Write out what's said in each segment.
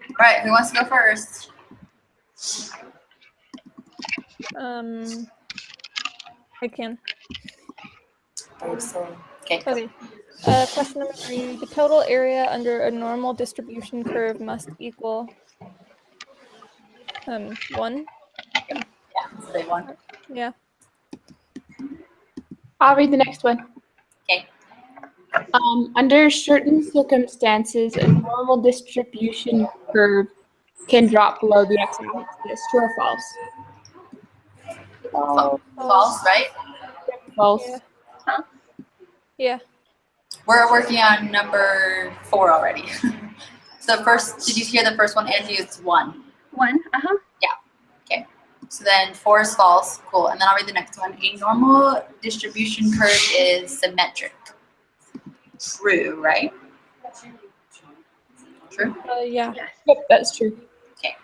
All right, who wants to go first? I can. Okay. Okay. Question number 3. The total area under a normal distribution curve must equal 1. Yeah, it's a big one. Yeah. I'll read the next one. Okay. Under certain circumstances, a normal distribution curve can drop below the x-axis. True or false? False, right? False. Yeah. Yeah. We're working on number 4 already. So first, did you hear the first one, Angie? It's 1. 1. Yeah. Okay. So then 4 is false. Cool. And then I'll read the next one. A normal distribution curve is symmetric. True, right? True? Yeah. Yes. Yep, that's true. Okay.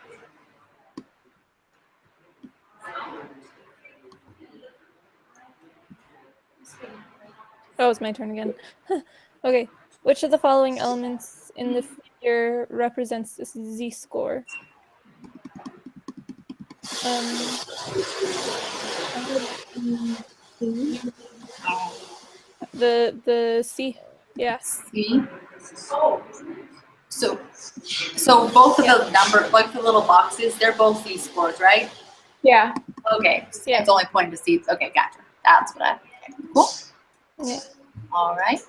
Oh, it's my turn again. Okay. Which of the following elements in the figure represents this z-score? The C. Yeah. C. So both of the number, like the little boxes, they're both z-scores, right? Yeah. Okay. Yeah. It's only pointing to C. Okay, gotcha. That's what okay, cool. Yeah. All right.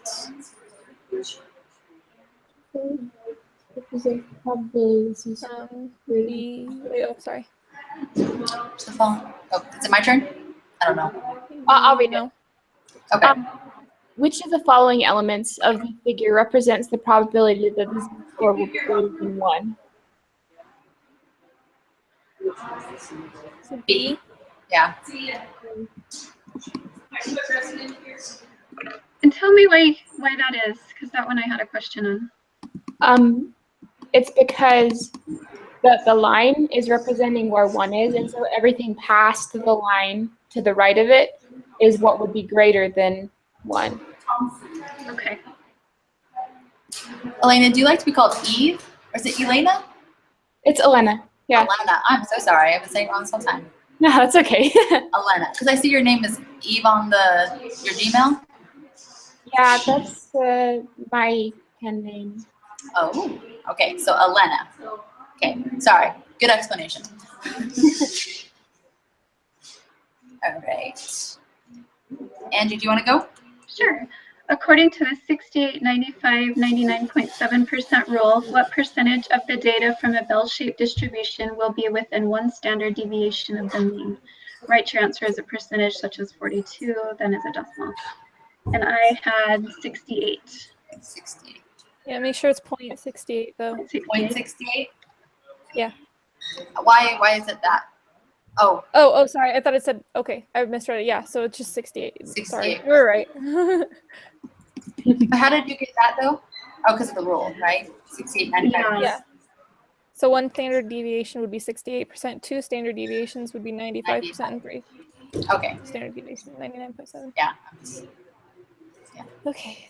Sorry. The phone. Oh, is it my turn? I don't know. I'll read it. No. Okay. Which of the following elements of the figure represents the probability that the z-score will be greater than 1? So B. Yeah. And tell me why that is, because that one I had a question on. It's because the line is representing where 1 is, and so everything past the line to the right of it is what would be greater than 1. Okay. Elena, do you like to be called Eve? Or is it Elena? It's Elena. Yeah. Elena. I'm so sorry. I've been saying it wrong this whole time. No, that's okay. Elena. Because I see your name is Eve on your Gmail. Yeah, that's my pen name. Oh, okay. So Elena. Okay. Sorry. Good explanation. All right. Angie, do you want to go? Sure. According to the 68, 95, 99.7% rule, what percentage of the data from a bell-shaped distribution will be within 1 standard deviation of the mean? Write your answer as a percentage, such as 42, then as a decimal. And I had 68. 68. Yeah, make sure it's 0.68 though. 0.68? Yeah. Why is it that? Oh. Oh, sorry. I thought it said, okay, I misread it. Yeah, so it's just 68. 68. Sorry, you were right. How did you get that though? Oh, because of the rule, right? 68, 95. Yeah. So 1 standard deviation would be 68%, 2 standard deviations would be 95%, and 3 Okay. standard deviation, 99.7. Yeah. Okay.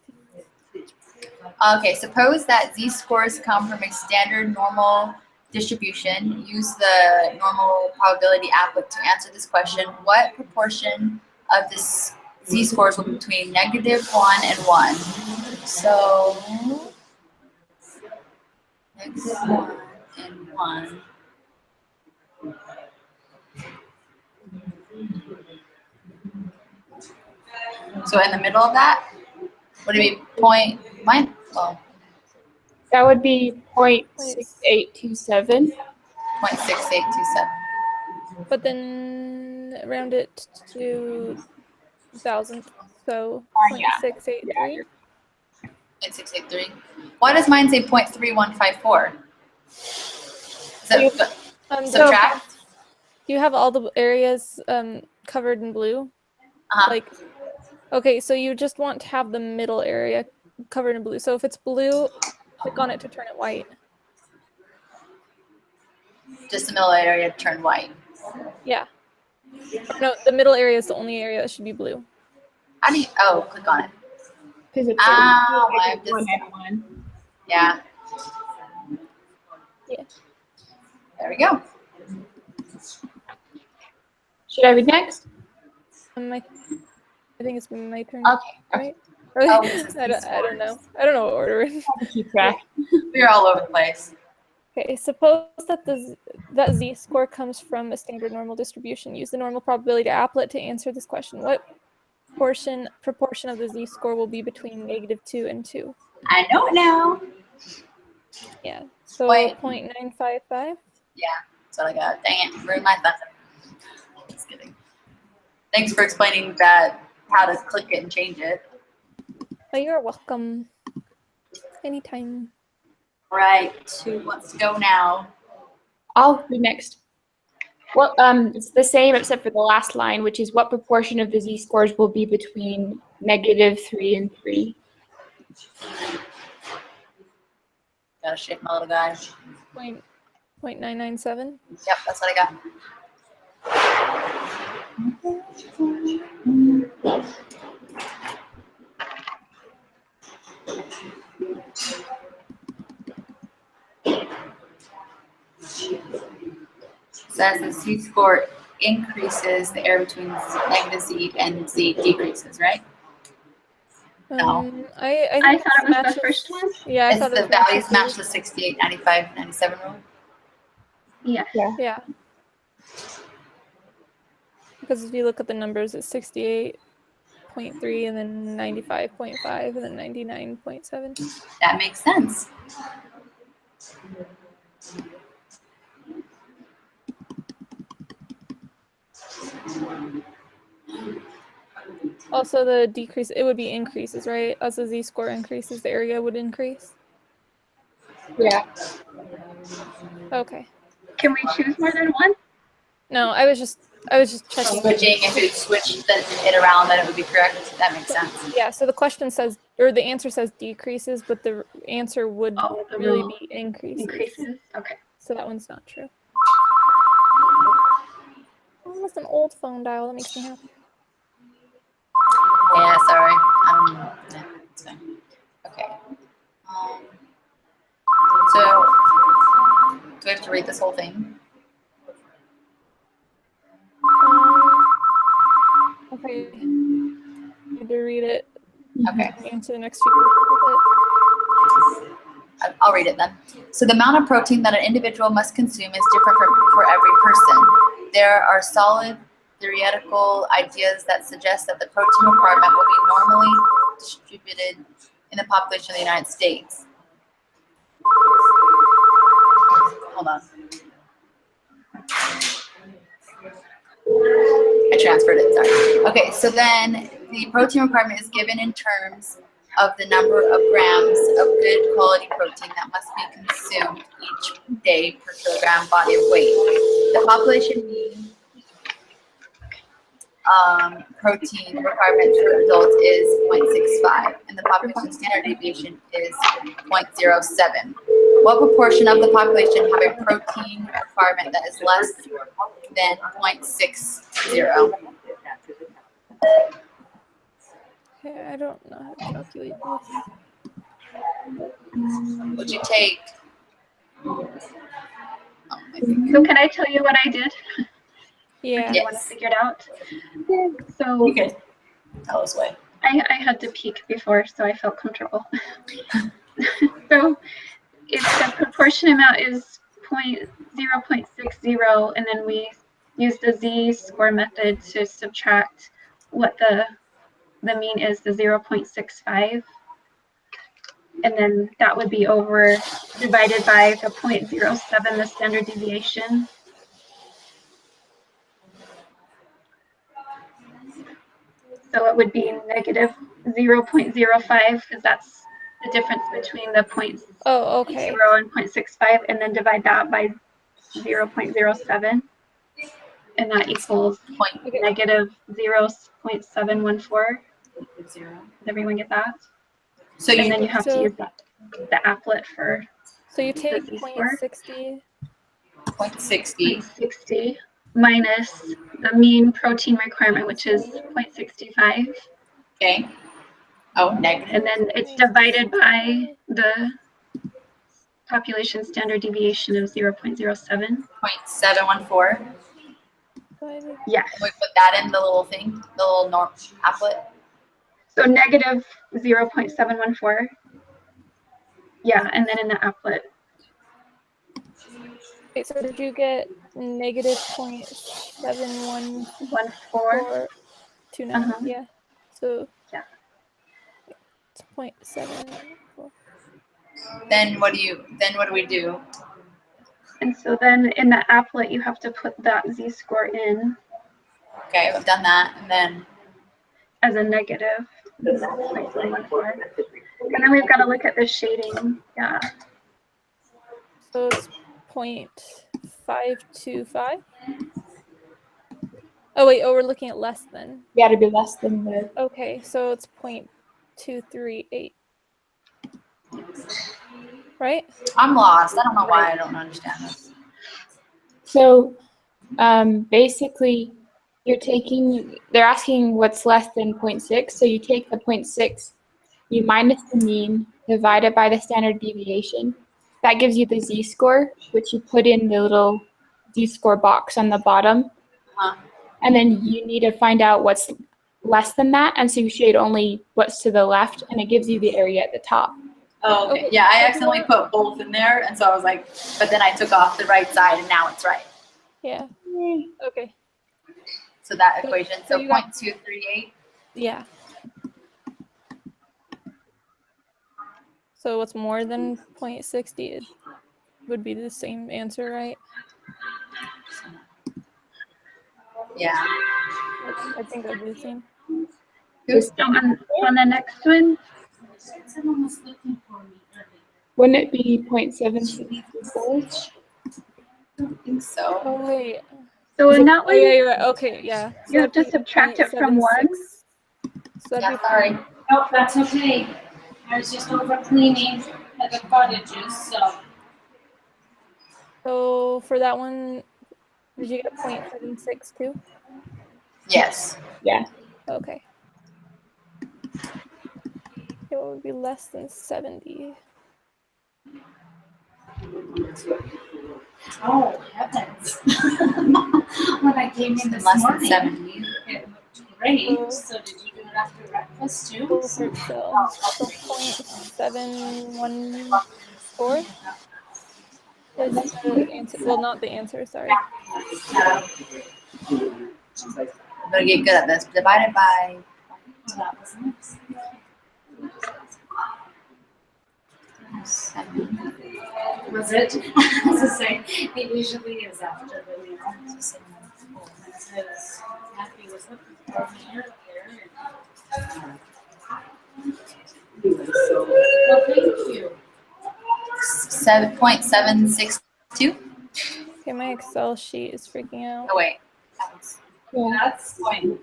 Okay, suppose that z-scores come from a standard normal distribution. Use the normal probability applet to answer this question. What proportion of this z-scores will be between -1 and 1? So, -1 and 1. So in the middle of that, would it be That would be 0.6827. 0.6827. But then round it to 1,000. So Yeah. 0.683. 0.683. Why does mine say 0.3154? Is that subtract? Do you have all the areas covered in blue? Like, okay, so you just want to have the middle area covered in blue. So if it's blue, click on it to turn it white. Just the middle area turned white. Yeah. No, the middle area is the only area that should be blue. How do you, oh, click on it. Because it's Ow, like I'm one just, and one. yeah. Yeah. There we go. Should I read next? I think it's my turn. Okay. Right? Oh, this is I these don't know. scores. I don't know what order it is. To keep track. We're all over the place. Okay, suppose that that z-score comes from a standard normal distribution. Use the normal probability applet to answer this question. What proportion of the z-score will be between -2 and 2? I know it now. Yeah, so Wait. 0.955. Yeah, that's what I got. Dang it, ruined my thumbs. Just kidding. Thanks for explaining that, how to click it and change it. Oh, you're welcome. Anytime. Right, who wants to go now? I'll read next. Well, it's the same except for the last line, which is what proportion of the z-scores will be between -3 and 3. Gotta shake my little guy. 0.997. Yep, that's what I got. So as the z-score increases, the area between -z and z decreases, right? No. I think I thought it was matches, the first one. Yeah, I Is thought the it values matches match the 68, 95, 97 rule? Yes. Yeah. Because if you look at the numbers, it's 68.3 and then 95.5 and then 99.7. That makes sense. Also, the decrease, it would be increases, right? As the z-score increases, the area would increase. Yeah. Okay. Can we choose more than one? No, I was just checking. Switching, if you switch it around, then it would be correct. That makes sense. Yeah, so the question says, or the answer says decreases, but the answer would Oh, the really rule be increases. increases. Okay. So that one's not true. Oh, that's an old phone dial. That makes me happy. Yeah, sorry. Yeah, it's fine. Okay. So, do I have to read this whole thing? Okay. Need to read it. Okay. Answer the next few. I'll read it then. So the amount of protein that an individual must consume is different for every person. There are solid theoretical ideas that suggest that the protein requirement will be normally distributed in the population of the United States. Hold on. I transferred it, sorry. Okay, so then the protein requirement is given in terms of the number of grams of good quality protein that must be consumed each day per kilogram body of weight. The population mean protein requirement for adults is 0.65, and the population standard deviation is 0.07. What proportion of the population have a protein requirement that is less than 0.60? Okay, I don't know how to calculate this. Would you take? So can I tell you what I did? Yeah. Do you want to figure it out? So You can tell us why. I had to peek before, so I felt comfortable. So if the proportion amount is 0.60, and then we use the z-score method to subtract what the mean is, the 0.65, and then that would be divided by the 0.07, the standard deviation. So it would be negative 0.05, because that's the difference between the 0.0 okay. and 0.65, and then divide that by 0.07, and that equals negative 0.714. Does everyone get that? So and then you have to use the applet for. So you take the z-score. 0.60. 0.60 minus the mean protein requirement, which is 0.65. Okay. Oh, negative. And then it's divided by the population standard deviation of 0.07. 0.714. Yes. We put that in the little thing, the little norm applet. So negative 0.714. Yeah, and then in the applet. Okay, so did you get negative 0.711429? 14. Yeah. So Yeah. it's 0.714. Then what do we do? And so then in the applet, you have to put that z-score in Okay, we've done that, and then as a negative 0.714. And then we've got to look at the shading. Yeah. So it's 0.525. Oh wait, we're looking at less than. You got to be less than the. Okay, so it's 0.238. Right? I'm lost. I don't know why I don't understand this. So basically, they're asking what's less than 0.6. So you take the 0.6, you minus the mean, divide it by the standard deviation. That gives you the z-score, which you put in the little z-score box on the bottom. Uh-huh. And then you need to find out what's less than that. And so you shade only what's to the left, and it gives you the area at the top. Oh, okay. Yeah, I accidentally put both in there, and so I was like, but then I took off the right side, and now it's right. Yeah. Okay. So that equation, so you got- 0.238. Yeah. So what's more than 0.60 it would be the same answer, right? Yeah. I think that would be the same. So on the next one, Wouldn't it be 0.764? I don't think so. Oh wait. so in that Oh one, yeah, you're right. Okay, yeah. you have to that'd be subtract it from 1. 0.76. So that'd Yeah, be sorry. Oh, that's okay. I was just over cleaning at the cottages, so. So for that one, did you get 0.76 too? Yes. Yeah. Okay. It would be less than 70. Oh, heavens. When I came in this Less than morning, 70. it looked great. So did you do it after breakfast too? Full search still. So 0.714 is the answer. Well, not the answer, sorry. I'm gonna get good at this. Divided by. So that was nice. Was it? I was to say, it usually is after the meal. Because Matthew was looking for me earlier. Well, thank you. 7.762. Okay, my Excel sheet is freaking out. Oh wait, That's point.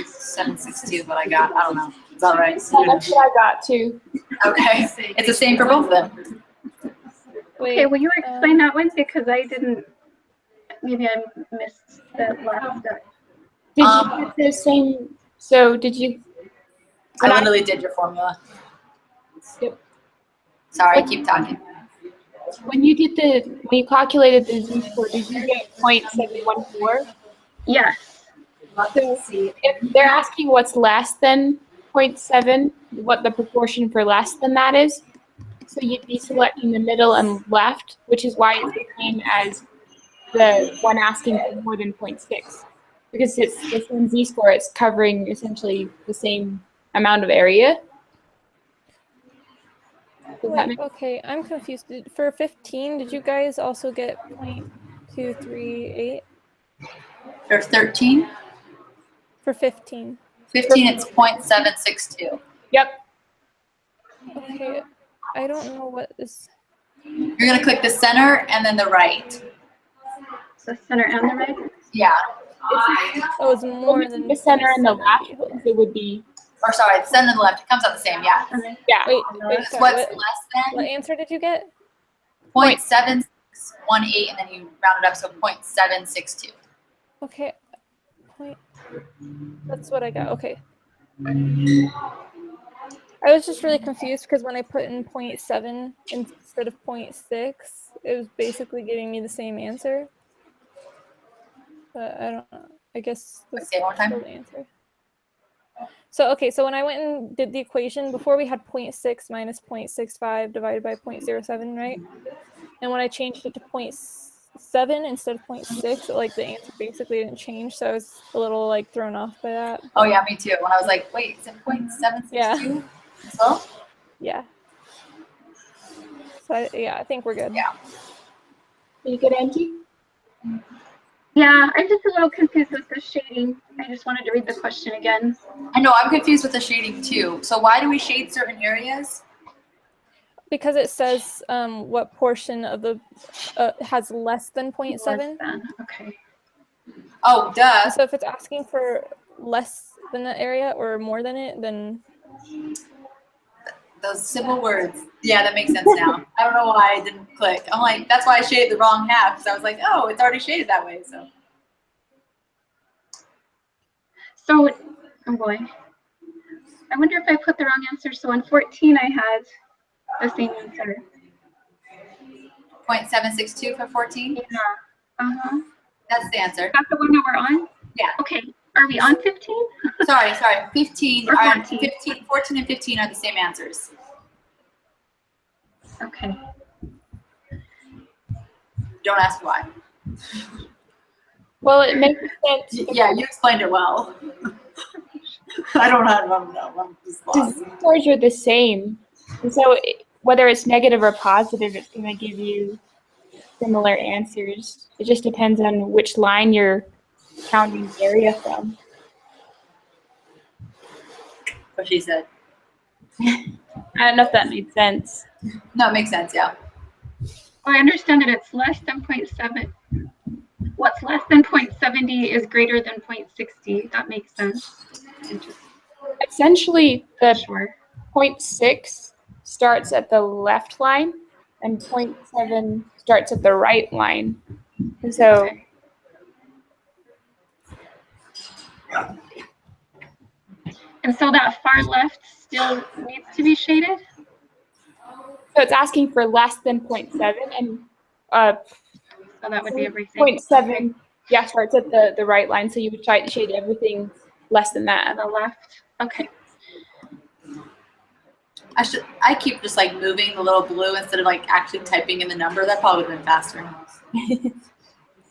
762. But I don't know. It's all right. That's what I got too. Okay, it's the same for both of them. Wait, okay, will you explain that one? Because I didn't, maybe I missed the last step. Did you get the same? So did you? I literally did your formula. Yep. Sorry, keep talking. When you calculated the z-score, did you get 0.714? Yes. So if they're asking what's less than 0.7, what the proportion for less than that is, so you'd be selecting the middle and left, which is why it's the same as the one asking for more than 0.6. Because it's the same z-score, it's covering essentially the same amount of area. Does that wait, make okay, I'm confused. For 15, did you guys also get 0.238? For 13, For 15. 15, it's 0.762. Yep. Okay, I don't know what is. You're gonna click the center and then the right. The center and the right? Yeah. Oh, it's more than the center and the 0.70. left, Hold on. it would be, Or sorry, the center and the left. It comes out the same. Yeah. Okay. yeah. Wait, It's sorry, what's what less than answer did you get? 0.718, and then you round it up, so 0.762. Okay, point. That's what I got. Okay. I was just really confused because when I put in 0.7 instead of 0.6, it was basically giving me the same answer. But I don't know. I guess that's Okay, one more time. still the answer. So, okay, so when I went and did the equation, before we had 0.6 minus 0.65 divided by 0.07, right? And when I changed it to 0.7 instead of 0.6, like the answer basically didn't change. So I was a little like thrown off by that. Oh yeah, me too. When I was like, wait, is it 0.762 Yeah. as well? Yeah. So I think we're good. Yeah. Are you good, Angie? Yeah, I'm just a little confused with the shading. I just wanted to read the question again. I know, I'm confused with the shading too. So why do we shade certain areas? Because it says what portion of the has less than 0.7. Less than, okay. Oh, duh. And so if it's asking for less than that area or more than it, then Those simple words. Yeah, that makes sense now. I don't know why I didn't click. I'm like, that's why I shaded the wrong half, because I was like, oh, it's already shaded that way. So, oh boy. I wonder if I put the wrong answer. So on 14, I had the same answer. 0.762 for 14? Yeah. Uh-huh. That's the answer. That's the one that we're on? Yeah. Okay. Are we on 15? Sorry. 15, Or 14. 14. 14 and 15 are the same answers. Okay. Don't ask why. Well, it makes sense. Yeah, you explained it well. I don't know. I'm just lost. Because scores are the same. And so whether it's negative or positive, it's going to give you similar answers. It just depends on which line you're counting the area from. What she said. I don't know if that made sense. No, it makes sense, yeah. Well, I understand that it's less than 0.7. What's less than 0.70 is greater than 0.60. That makes sense. Essentially, the Sure. 0.6 starts at the left line and 0.7 starts at the right line. And so And so that far left still needs to be shaded? So it's asking for less than 0.7 and So that would be everything. 0.7, yeah, starts at the right line. So you would try to shade everything less than that. On the left. Okay. I keep just like moving the little blue instead of like actually typing in the number. That probably would have been faster.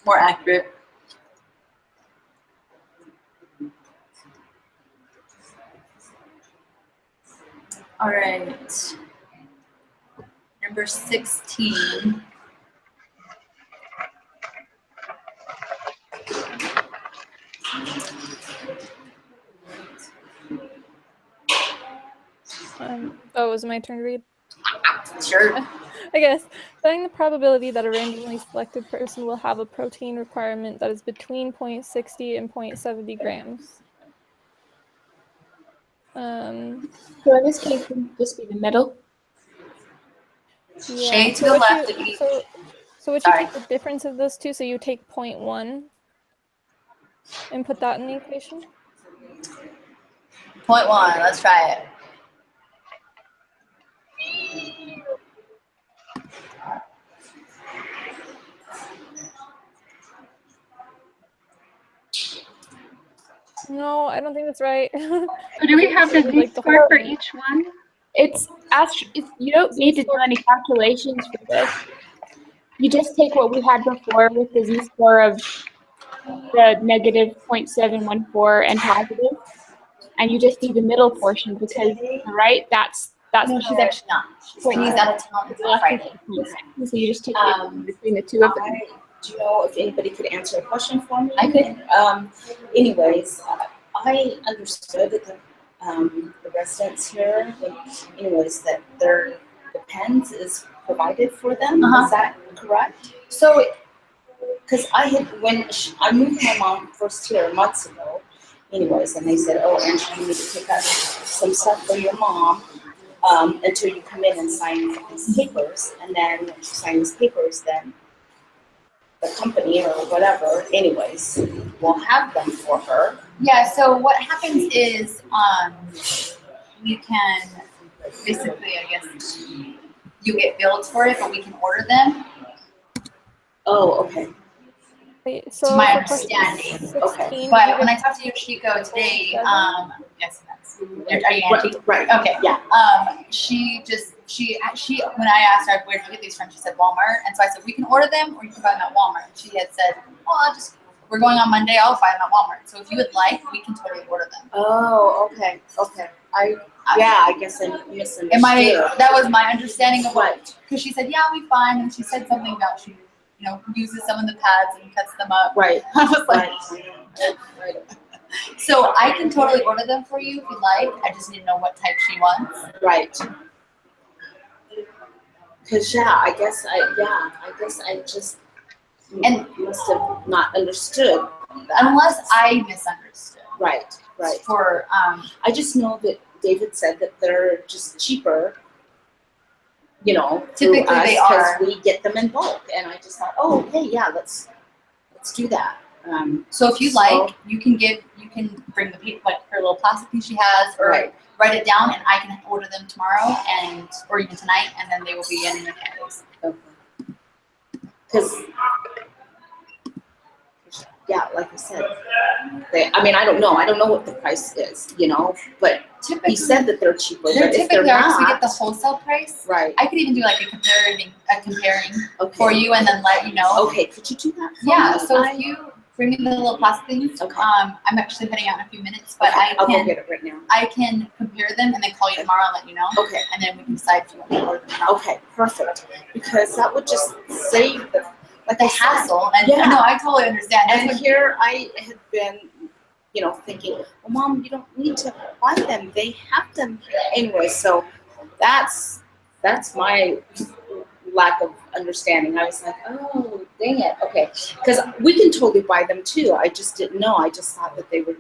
More accurate. All right. Number 16. Oh, it was my turn to read? Sure. I guess. Setting the probability that a randomly selected person will have a protein requirement that is between 0.60 and 0.70 grams. So in this case, it would just be the middle. Yeah. Shade to the left of each. So would you take the difference of those two? So you take 0.1 and put that in the equation? 0.1, let's try it. No, I don't think that's right. So do we have the z-score for each one? You don't need to do any calculations for this. You just take what we had before with the z-score of the negative 0.714 and positive, and you just do the middle portion because, right, that's No, she's actually not. She's out of town until Friday. So you just take it between the two of them. Do you know if anybody could answer a question for me? I could. Anyways, I understood that the residents here, anyways, that their depends is provided for them. Is that correct? So, because I moved my mom first here months ago, anyways, and they said, oh, Angie, you need to pick up some stuff for your mom until you come in and sign these papers. And then when you sign these papers, then the company or whatever, anyways, will have them for her. Yeah, so what happens is we can basically, I guess, you get billed for it, but we can order them. Oh, okay. Wait, so To my for question understanding. 16, Okay. you But when I get talked to Yoshiko today, yes, that's, are you Right, Angie? right. Okay. Yeah. She when I asked her where did you get these from, she said Walmart, and so I said we can order them or you can buy them at Walmart. And she had said, well, we're going on Monday, I'll buy them at Walmart. So if you would like, we can totally order them. Oh, okay, okay. I guess I misunderstood. That was my understanding of what, Right, because she said, yeah, we fine, and she said something about she, uses some of the pads and cuts them up. right, I was like, right. so I can totally order them for you if you like. I just need to know what type she wants. Right. Cause I guess I just must have not understood that. Unless I misunderstood. Right. For I just know that David said that they're just cheaper, Typically through us they 'cause are. we get them in bulk, and I just thought, oh, okay, yeah, let's do that. so if you like, you can bring the people, like her little plastic thing she has, or Right. write it down, and I can order them tomorrow or even tonight, and then they will be in your hands. Because, like I said, I don't know what the price is, but Typically, he said that they're cheaper, but if they're typically ours, we not, get the wholesale price. right, I could even do like a comparing okay. for you, and then let you know. Okay, could you do that for Yeah. me? So if you bring me the little plastic things, Okay. I'm actually heading out in a few minutes, but Okay, I'll go get it right now. I can compare them and then call you tomorrow and let you know, Okay, and then we can decide if you want to order them or not. okay, perfect, because that would just save the The hassle, and Yeah. no, I totally understand. That's And what, here I had been, thinking, well, Mom, you don't need to buy them. They have them here anyway. So that's my lack of understanding. I was like, oh, dang it. Okay, because we can totally buy them too. I just didn't know. I just thought that they would.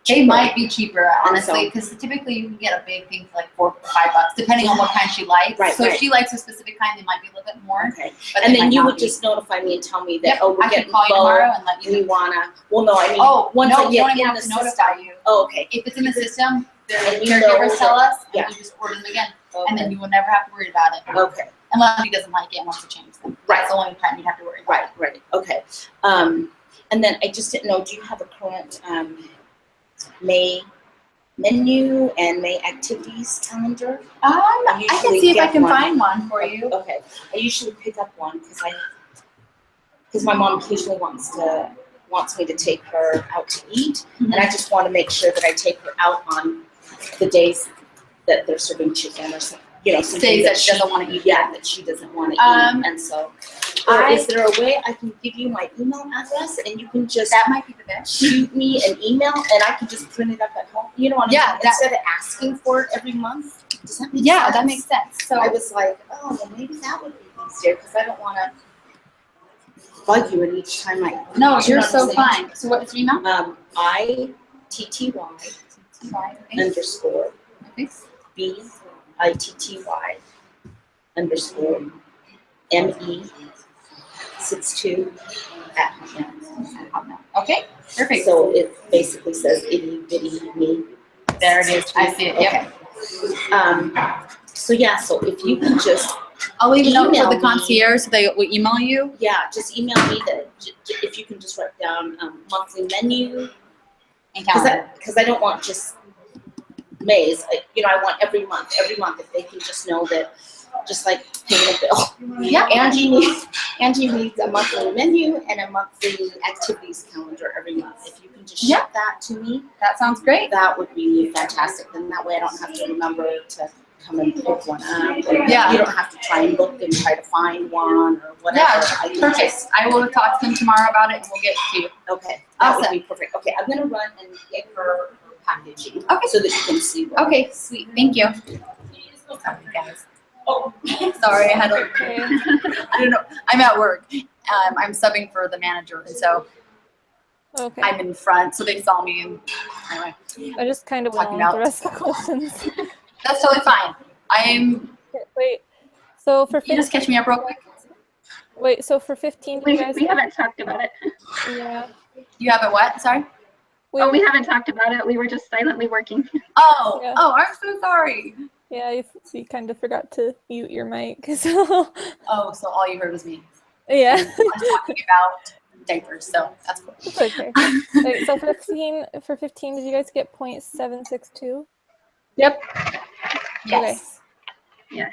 they might be cheaper, honestly, so- because typically you can get a big thing for like $4 or $5, depending on what kind she likes. Right, so if right. she likes a specific kind, they might be a little bit more. Okay, But and they then might you not would be. just notify me and tell me that Yep, oh, we're I can getting call you low. tomorrow and let you We know. wanna. Well, no, I mean, Oh, once no, I you get don't in even the have to system. notify you. Oh, okay. If it's in the system, their And you caregivers know tell us, and yeah. we just order them again, Okay. and then you will never have to worry about it, Okay. unless he doesn't like it and wants to change them. Right. That's the only time you have to worry about it. Right. Okay. And then I just didn't know. Do you have a current May menu and May activities calendar? I can usually see if I get can one. find one for you. Okay. I usually pick up one because my mom occasionally wants me to take her out to eat, and I just want to make sure that I take her out on the days that they're serving chicken or something. Some Days days that she doesn't want to eat. Yeah, that she doesn't want to Um, eat, and so. Or is there a way I can give you my email address and you can just That might be the best. shoot me an email and I can just print it up at home? You know what I Yeah, mean? that- Instead of asking for it every month. Does that make Yeah, sense? that makes sense. So I was like, oh, well, maybe that would be easier because I don't want to bug you at each time I. no, Do you you're know what I'm so saying? fine. So what's your email? ITTY underscore BITTY underscore ME62 at Hotmail. Okay, perfect. So it basically says itty bitty me. There it is. I see it. Yep. Okay. So if you can just, I'll leave a note for Email the me. concierge so they will email you. just email me if you can just write down monthly menu. And calendar. Because I don't want just May's, I want every month, if they can just know that, just like paying a bill. Yeah. Angie needs a monthly menu and a monthly activities calendar every month. If you can just Yeah. ship that to me, That sounds great. that would be fantastic. Then that way I don't have to remember to come and pick one up. Yeah. You don't have to try and look and try to find one or whatever. Yeah, I can perfect. just- I will talk to them tomorrow about it and we'll get it to you. Okay, that would Awesome. be perfect. Okay, I'm gonna run and get her packaging. Okay. So that you can see what. Okay, sweet. Thank you. Sorry, guys. Oh, sorry, I had to. Okay. I don't know. I'm at work. I'm subbing for the manager, and so Okay. I'm in front, so they saw me. And anyway, I just kind of went Talking on with the about- rest of the questions. that's totally fine. Wait. So for Can you just catch me up real quick? 15, do you guys? We haven't talked about it. Yeah. You have it what? Sorry. Oh, we haven't talked about it. We were just silently working. Oh, Yeah. oh, I'm so sorry. Yeah, you kind of forgot to mute your mic. So Oh, so all you heard was me. yeah, I was talking about diapers, so that's cool. it's okay. Wait, so for 15, did you guys get 0.762? Yep. Yes. Yes.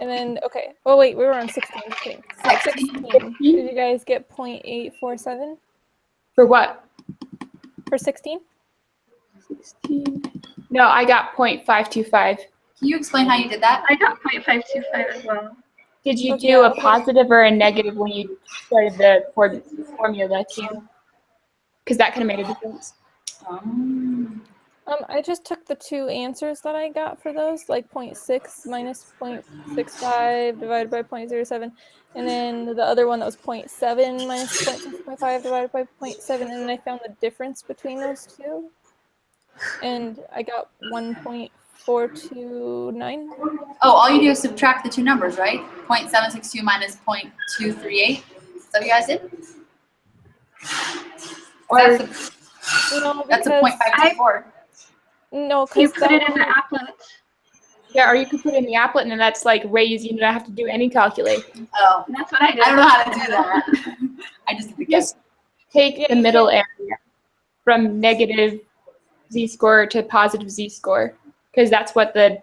And then, okay. Oh, wait, we were on 16. Just kidding. 16. Did you guys get 0.847 For what? for 16? 16. No, I got 0.525. Can you explain how you did that? I got 0.525 as well. Did you Okay, do a okay. positive or a negative when you started the formula too? Because that could have made a difference. I just took the two answers that I got for those, like 0.6 minus 0.65 divided by 0.07, and then the other one that was 0.7 minus 0.65 divided by 0.7, and then I found the difference between those two, and I got 1.429. Oh, all you do is subtract the two numbers, right? 0.762 minus 0.238. Is that what you guys did? Or That's a No, because 0.524. no, You because put it in the applet. yeah, or you could put it in the applet and then that's like raised. You don't have to do any calculation. Oh, That's what I did. I don't know how to do that. I just did the guess. Just take the middle area from negative z-score to positive z-score, because that's what the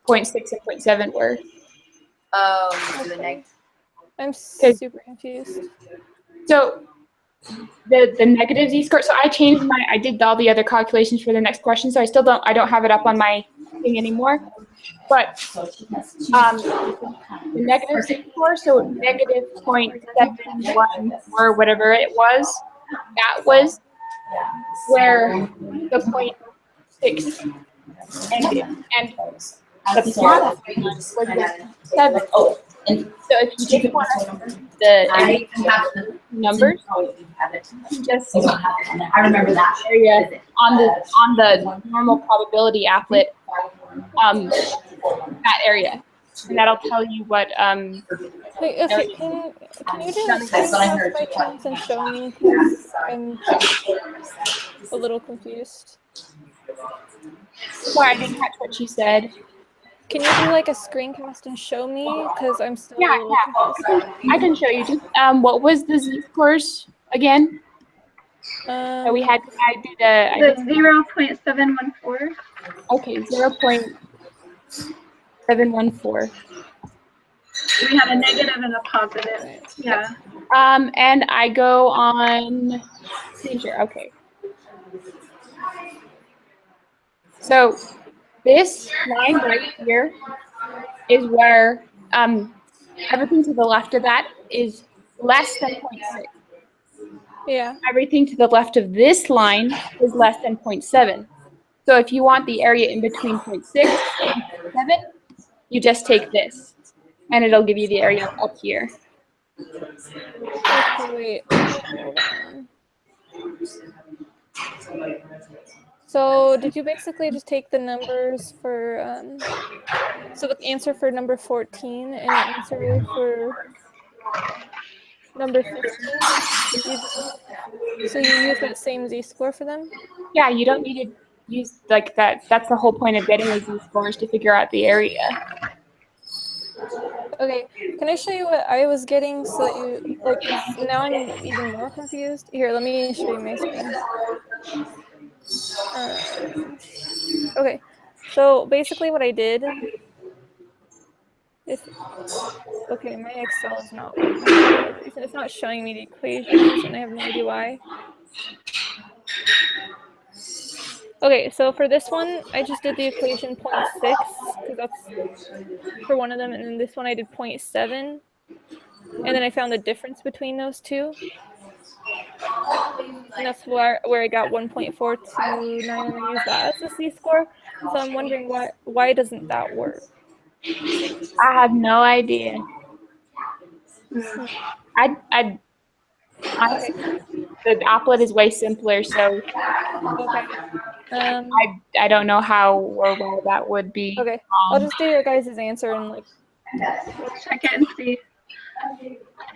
0.6 and 0.7 were. Oh, you do the negative. I'm super confused. So the negative z-score, so I did all the other calculations for the next question, so I don't have it up on my thing anymore. But the negative z-score, so negative 0.71 or whatever it was, that was where the 0.6 ended. And the positive one was the 7. So if you just want the numbers, you just I remember that. area on the normal probability applet, that area, and that'll tell you what Wait, okay, can you do a screencast by chance and show me? Because I'm a little confused. Sorry, I didn't catch what you said. Can you do like a screencast and show me? Because I'm still a Yeah, little confused. I can show you. Just what was the z-scores again? So we had I did The 0.714. okay 0.714. We had a negative and a positive. Yeah. And I go on screen share. Okay. So this line right here is where everything to the left of that is less than 0.6. Yeah. Everything to the left of this line is less than 0.7. So if you want the area in between 0.6 and 0.7, you just take this, and it'll give you the area up here. Okay, wait. Hold on. So did you basically just take the numbers for so the answer for number 14 and the answer for number 15? So you use that same z-score for them? Yeah, you don't need to use like that. That's the whole point of getting the z-scores, to figure out the area. Okay, can I show you what I was getting so that you, like, 'cause now I'm even more confused? Here, let me show you my screen. Okay, so basically what I did is, okay, my Excel is not working. It's not showing me the equations, and I have no idea why. Okay, so for this one, I just did the equation 0.6, because that's for one of them, and then this one I did 0.7, and then I found the difference between those two. And that's where I got 1.429, and I used that as a z-score. So I'm wondering why doesn't that work? I have no idea. Honestly, the applet is way simpler, so Okay. I don't know how or why that would be. Okay, I'll just do your guys' answer and like. Check it and see.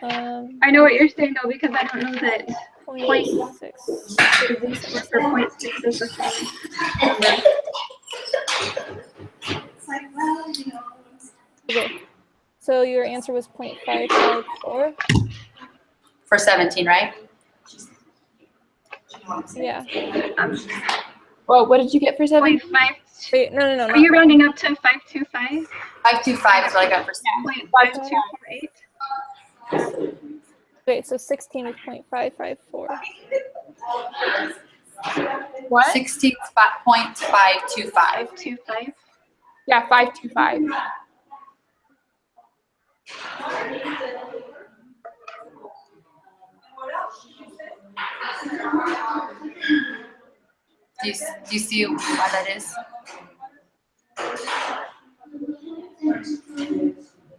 Um, I know what you're saying though, because I don't know that 0.6. The z-score for 0.6 is the same number. Okay. So your answer was 0.554. For 17, right? Yeah. Well, what did you get for 7? 0.5. Wait, no. Are you rounding up to 525? 525 is what I got for. 0.5248? Okay, so 16 is 0.554. What? 16 is 0.525. 525. Yeah, 525. Do you see why that is?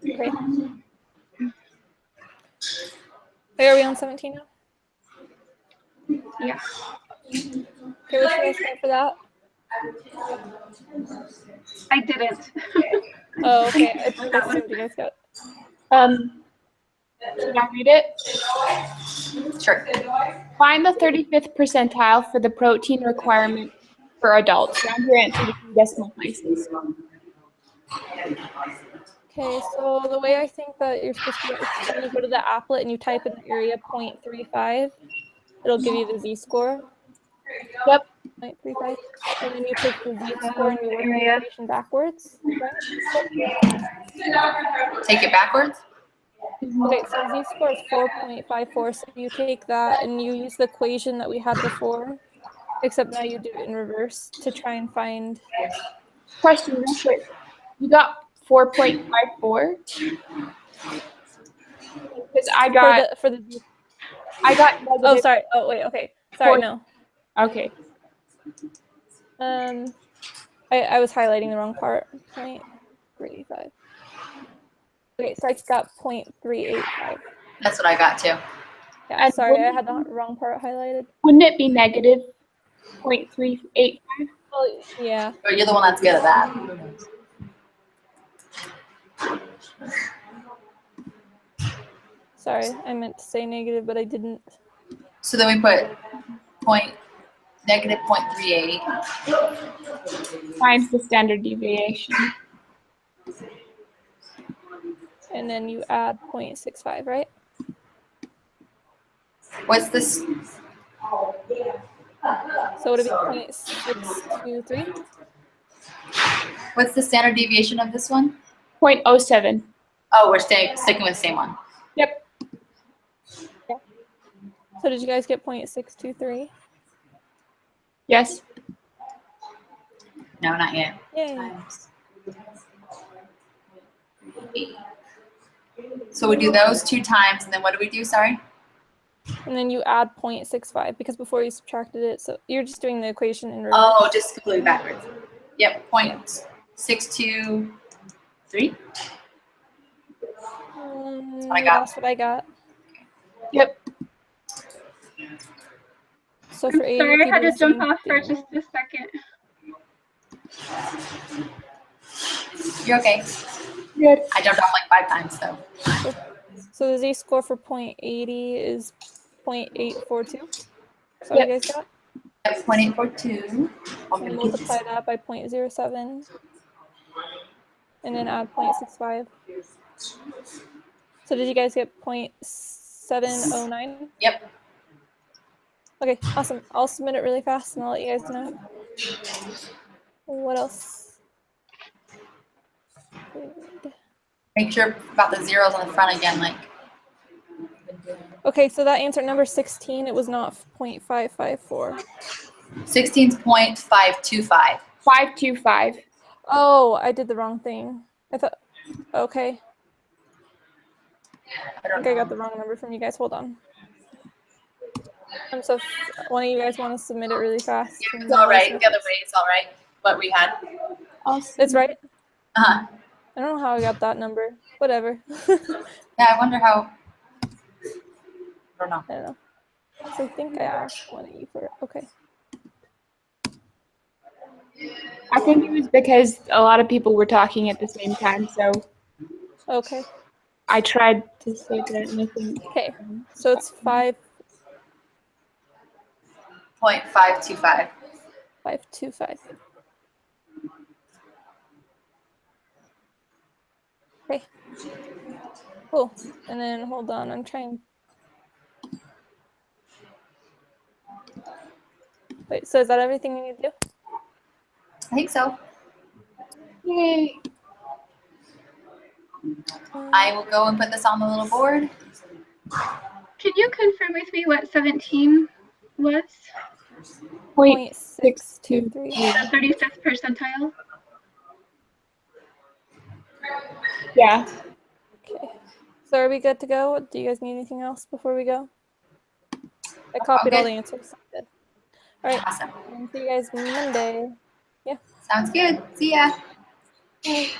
Okay. Wait, are we on 17 now? Yeah. Okay, what should I start for that? I didn't. Oh, okay. I assumed you guys got. Should I read it? Sure. Find the 35th percentile for the protein requirement for adults. Round your answer to 3 decimal places. Okay, so the way I think that you're supposed to do it is when you go to the applet and you type in the area 0.35, it'll give you the z-score. Yep. 0.35. And then you take the z-score and you work the Area. equation backwards, right? Take it backwards. Okay, so z-score is 4.54, so you take that and you use the equation that we had before, except now you do it in reverse to try and find. Question real quick. You got 4.54? Because I got For the z. I got Oh, negative. sorry. Oh, wait. Okay. Sorry. No. Okay. I was highlighting the wrong part. 0.35. Okay, so I got 0.385. That's what I got too. Yeah, And sorry, I had the wrong part highlighted. Wouldn't it be negative 0.385? Oh, yeah. But you're the one that's good at that. Sorry, I meant to say negative, but I didn't. So then we put negative 0.38. Times the standard deviation. And then you add 0.65, right? What's this? So would it be 0.623? What's the standard deviation of this one? 0.07. Oh, we're sticking with the same one. Yep. So did you guys get 0.623? Yes. No, not yet. Yay. Times. So we do those 2 times, and then what do we do? Sorry. And then you add 0.65 because before you subtracted it, so you're just doing the equation in reverse. Oh, just completely backwards. Yep, 0.623. what I got. That's what I got. Yep. So for A, Sorry, I had to jump off for thing. just a second. You're okay. Good. I jumped off like 5 times, so. So the z-score for 0.80 is 0.842. So Yep. you guys got? Yep, 0.842. And multiply that by 0.07. And then add 0.65. So did you guys get 0.709? Yep. Okay, awesome. I'll submit it really fast and I'll let you guys know. What else? Make sure about the zeros on the front again, like. Okay, so that answer number 16, it was not 0.554. 16's 0.525. 525. Oh, I did the wrong thing. I thought, okay. I I don't think I know. got the wrong number from you guys. Hold on. So if one of you guys want to submit it really fast. Yeah, it's all right. The other way, it's all right. What we had. It's right? Uh-huh. I don't know how I got that number. Whatever. Yeah, I wonder how. I don't know. I don't know. So I think I asked one of you for it. Okay. I think it was because a lot of people were talking at the same time, so Okay. I tried to say that, and I think Okay. So it's 5. 0.525. 525. Okay. Cool. And then hold on, I'm trying. Wait, so is that everything you need to do? I think so. Yay. I will go and put this on the little board. Can you confirm with me what 17 was? 0.623. The 35th percentile? Yeah. Okay. So are we good to go? Do you guys need anything else before we go? I copied all the answers. Good. All right. Awesome. See you guys Monday. Sounds good. See ya. Bye.